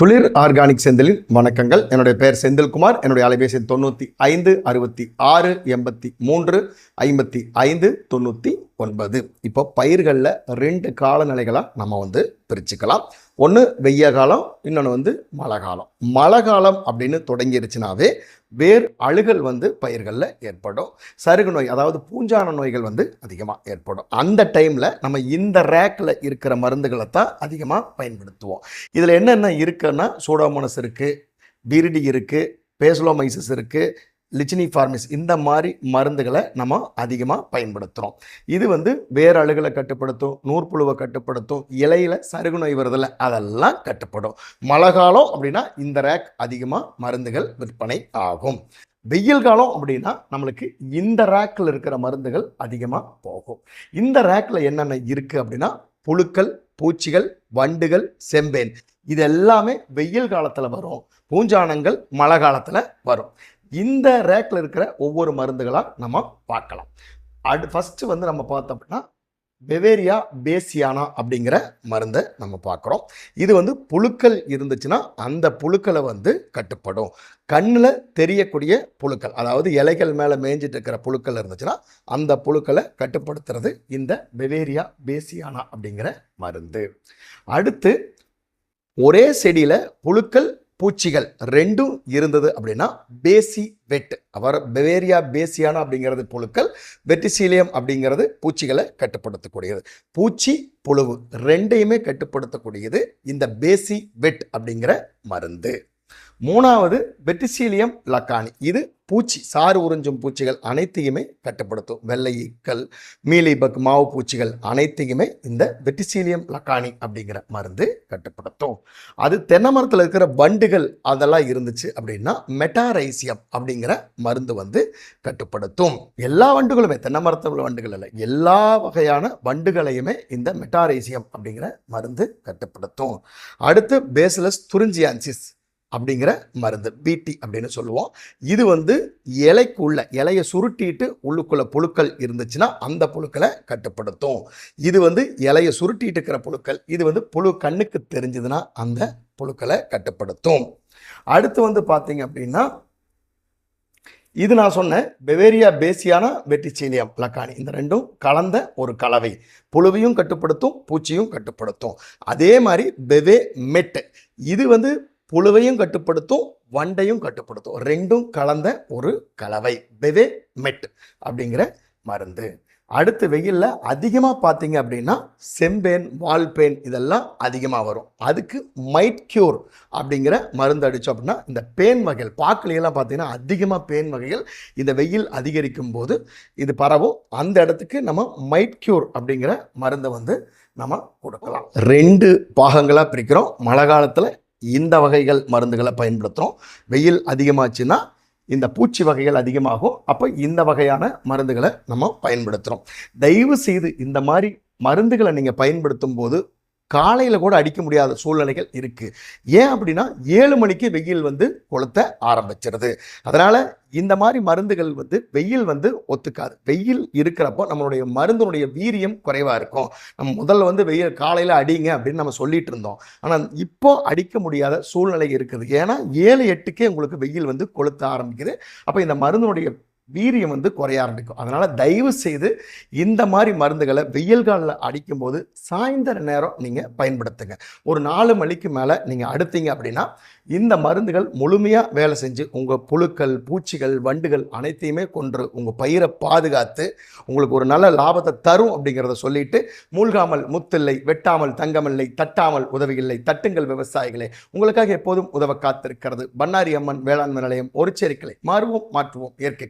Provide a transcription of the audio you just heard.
துளிர் ஆர்கானிக் செந்திலின் வணக்கங்கள். என்னுடைய பெயர் செந்தில்குமார். என்னுடைய அலைபேசி 95 66 83 55 99. இப்போ பயிர்களில் 2 காலநிலைகளாக நம்ம பிரிச்சுக்கலாம். ஒன்று வெய்ய காலம், இன்னொன்று மழை காலம். மழை காலம் அப்படின்னு தொடங்கிருச்சுனாவே வேர் அழுகல் பயிர்களில் ஏற்படும். சருகு நோய், அதாவது பூஞ்சான நோய்கள் அதிகமாக ஏற்படும். அந்த டைமில் நம்ம இந்த ரேக்கில் இருக்கிற மருந்துகளை தான் அதிகமாக பயன்படுத்துவோம். இதில் என்னென்ன இருக்குன்னா, சூடோமோனஸ் இருக்குது, பிரிடி இருக்குது, பேசுலோமைசிஸ் இருக்குது, லிச்சினிஃபார்மிஸ், இந்த மாதிரி மருந்துகளை நம்ம அதிகமாக பயன்படுத்துகிறோம். இது வேர் அழுகலை கட்டுப்படுத்தும், நூற்புழுவை கட்டுப்படுத்தும், இலையில் சருகு நோய் வருதில்ல அதெல்லாம் கட்டுப்படும். மழை காலம் அப்படின்னா இந்த ரேக் அதிகமாக மருந்துகள் விற்பனை ஆகும். வெயில் காலம் அப்படின்னா நம்மளுக்கு இந்த ரேக்கில் இருக்கிற மருந்துகள் அதிகமாக போகும். இந்த ரேக்கில் என்னென்ன இருக்குது அப்படின்னா, புழுக்கள், பூச்சிகள், வண்டுகள், செம்பேன், இது எல்லாமே வெயில் காலத்தில் வரும். பூஞ்சானங்கள் மழை காலத்தில் வரும். இந்த ரேக்கில் இருக்கிற ஒவ்வொரு மருந்துகளாக நம்ம பார்க்கலாம். ஃபஸ்ட்டு நம்ம பார்த்தோம் அப்படின்னா பெவேரியா பேசியானா அப்படிங்கிற மருந்தை நம்ம பார்க்குறோம். இது புழுக்கள் இருந்துச்சுன்னா அந்த புழுக்களை கட்டுப்படும். கண்ணில் தெரியக்கூடிய புழுக்கள், அதாவது இலைகள் மேலே மேய்ஞ்சிட்டு இருக்கிற புழுக்கள் இருந்துச்சுன்னா அந்த புழுக்களை கட்டுப்படுத்துறது இந்த பெவேரியா பேசியானா அப்படிங்கிற மருந்து. அடுத்து, ஒரே செடியில் புழுக்கள் பூச்சிகள் ரெண்டும் இருந்தது அப்படின்னா பேசி வெட், பெவேரியா பேசியானா அப்படிங்கிறது புழுக்கள், வெட்டிசீலியம் அப்படிங்கிறது பூச்சிகளை கட்டுப்படுத்தக்கூடியது. பூச்சி புழுவு ரெண்டையுமே கட்டுப்படுத்தக்கூடியது இந்த பேசி வெட் அப்படிங்கிற மருந்து. மூணாவது வெட்டிசீலியம் லக்கானி, இது பூச்சி, சாறு உறிஞ்சும் பூச்சிகள் அனைத்தையுமே கட்டுப்படுத்தும். வெள்ளை ஈக்கள், மீலிபக், மாவு பூச்சிகள் அனைத்தையுமே இந்த வெட்டிசீலியம் லக்கானி அப்படிங்கிற மருந்து கட்டுப்படுத்தும். அது தென்னை மரத்தில் இருக்கிற வண்டுகள் அதெல்லாம் இருந்துச்சு அப்படின்னா மெட்டாரைசியம் அப்படிங்கிற மருந்து கட்டுப்படுத்தும். எல்லா வண்டுகளுமே, தென்னை மரத்தில் உள்ள வண்டுகள் இல்லை, எல்லா வகையான வண்டுகளையுமே இந்த மெட்டாரைசியம் அப்படிங்கிற மருந்து கட்டுப்படுத்தும். அடுத்து பேசிலஸ் துரிஞ்சியான்சிஸ் அப்படிங்கிற மருந்து, பிடி அப்படின்னு சொல்லுவோம். இது இலைக்குள்ள, இலையை சுருட்டிட்டு உள்ளுக்குள்ள புழுக்கள் இருந்துச்சுன்னா அந்த புழுக்களை கட்டுப்படுத்தும். இது இலையை சுருட்டிட்டு இருக்கிற புழுக்கள், இது புழு கண்ணுக்கு தெரிஞ்சதுன்னா அந்த புழுக்களை கட்டுப்படுத்தும். அடுத்து பார்த்தீங்க அப்படின்னா, இது நான் சொன்ன பெவேரியா பேசியானா, வெட்டிசீலியம் லக்கானி, இந்த ரெண்டும் கலந்த ஒரு கலவை. புழுவையும் கட்டுப்படுத்தும், பூச்சியும் கட்டுப்படுத்தும். அதே மாதிரி பெவே மெட், இது புழுவையும் கட்டுப்படுத்தும், வண்டையும் கட்டுப்படுத்தும். ரெண்டும் கலந்த ஒரு கலவை, பெவே மெட் அப்படிங்கிற மருந்து. அடுத்து வெயிலில் அதிகமாக பார்த்தீங்க அப்படின்னா செம்பேன், வால்பேன் இதெல்லாம் அதிகமாக வரும். அதுக்கு மைட் கியூர் அப்படிங்கிற மருந்து அடித்தோம் அப்படின்னா இந்த பேன் வகைகள், பாக்குலையெல்லாம் பார்த்தீங்கன்னா அதிகமாக பேன் வகைகள் இந்த வெயில் அதிகரிக்கும் போது இது பரவும். அந்த இடத்துக்கு நம்ம மைட் கியூர் அப்படிங்கிற மருந்தை நம்ம கொடுக்கலாம். 2 பாகங்களாக பிரிக்கிறோம். மழை காலத்தில் இந்த வகைகள் மருந்துகளை பயன்படுத்துகிறோம். வெயில் அதிகமாச்சுன்னா இந்த பூச்சி வகைகள் அதிகமாகும். அப்போ இந்த வகையான மருந்துகளை நம்ம பயன்படுத்துகிறோம். தயவு செய்து இந்த மாதிரி மருந்துகளை நீங்கள் பயன்படுத்தும் போது காலையில் கூட அடிக்க முடியாத சூழ்நிலைகள் இருக்குது. ஏன் அப்படின்னா 7 மணிக்கு வெயில் கொளுத்த ஆரம்பிச்சிருது. அதனால் இந்த மாதிரி மருந்துகள் வெயில் ஒத்துக்காது. வெயில் இருக்கிறப்போ நம்மளுடைய மருந்தினுடைய வீரியம் குறைவாக இருக்கும். நம்ம முதல்ல வெயில் காலையில் அடிங்க அப்படின்னு நம்ம சொல்லிட்டு இருந்தோம். ஆனால் இப்போ அடிக்க முடியாத சூழ்நிலை இருக்குது. ஏன்னா 7-8க்கே உங்களுக்கு வெயில் கொளுத்த ஆரம்பிக்குது. அப்போ இந்த மருந்தினுடைய வீரியம் குறைய ஆரம்பிக்கும். அதனால் தயவு செய்து இந்த மாதிரி மருந்துகளை வெயில் காலில் அடிக்கும்போது சாயந்தர நேரம் நீங்கள் பயன்படுத்துங்க. ஒரு 4 மணிக்கு மேலே நீங்கள் அடுத்தீங்க அப்படின்னா இந்த மருந்துகள் முழுமையாக வேலை செஞ்சு உங்கள் புழுக்கள், பூச்சிகள், வண்டுகள் அனைத்தையுமே கொன்று உங்கள் பயிரை பாதுகாத்து உங்களுக்கு ஒரு நல்ல லாபத்தை தரும் அப்படிங்கிறத சொல்லிட்டு, மூழ்காமல் முத்தில்லை, வெட்டாமல் தங்கமில்லை, தட்டாமல் உதவியில்லை, தட்டுங்கள் விவசாயிகளே, உங்களுக்காக எப்போதும் உதவ காத்திருக்கிறது பண்ணாரி அம்மன் வேளாண்மை நிலையம், ஒரு சேரிக்கலை. மாறுவோம், மாற்றுவோம் இயற்கை.